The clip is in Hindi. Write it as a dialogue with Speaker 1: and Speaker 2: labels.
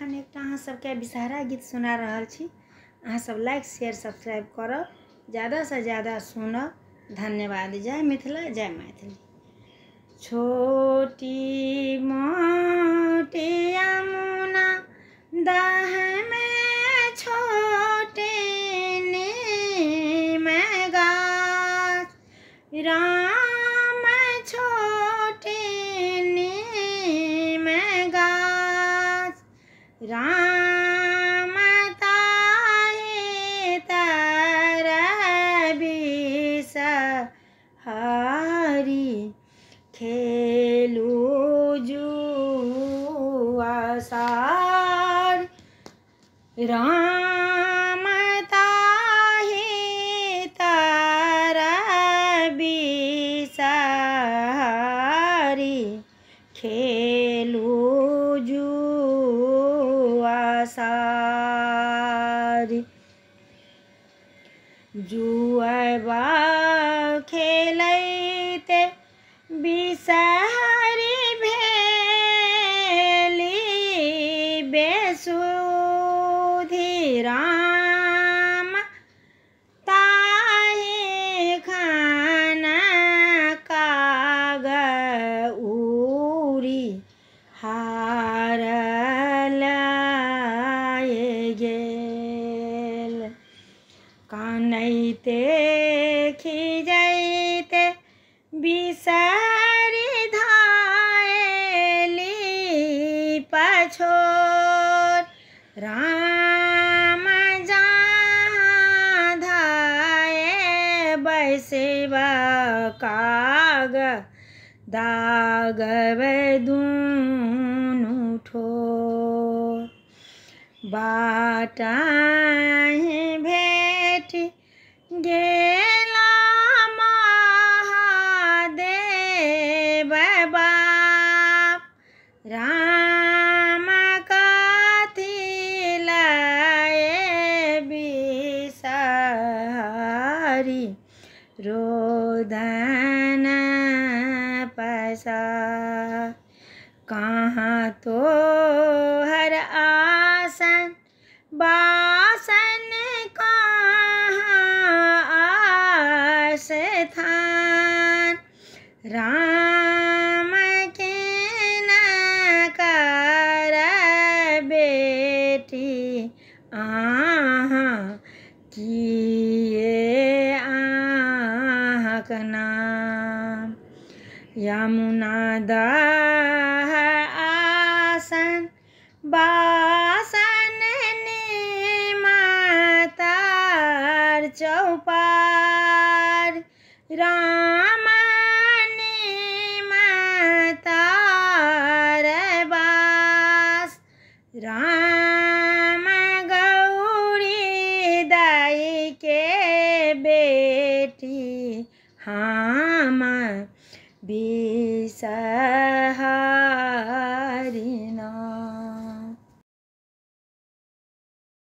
Speaker 1: एखन एकटा अहाँ सबके विषहारा गीत सुना रहल छी। अहाँ सब लाइक शेयर सब्सक्राइब करब, ज़्यादा से ज़्यादा सुनब। धन्यवाद। जय मिथिला, जय मैथिली। छोटी मोटी यमुना दाह में छोटे नीम गाछ, राम छोटे नीम गाछ, राम ताहि तर बिसहारी, खेलू जुआ सार, राम ताहि तर बिसहारी, खेलू जुआ सार। जुआबा खेलैते बिसहारी भेली बेसुधी, राम ताहि खान काग उरी, हार लाए गेल। कानैते खिजैते बिसहारी धायली पछोर, राम जहाँ धाये बैसब काग, दागबै दुनू ठोर। बाटाहि भेटि गेला महादेव बाप, राम कथी लाए बिसहारी, रोदन पसार। कहाँ तोहर आसन बासन, कहाँ आस्थान, राम के न कर बेटी अहाँ, किए अहाँक नाम। यमुना दाह आसन बासन, नीम तर चौपार, राम नीम तर बास, राम गौरी दाई के बेटी हम बिसहारी।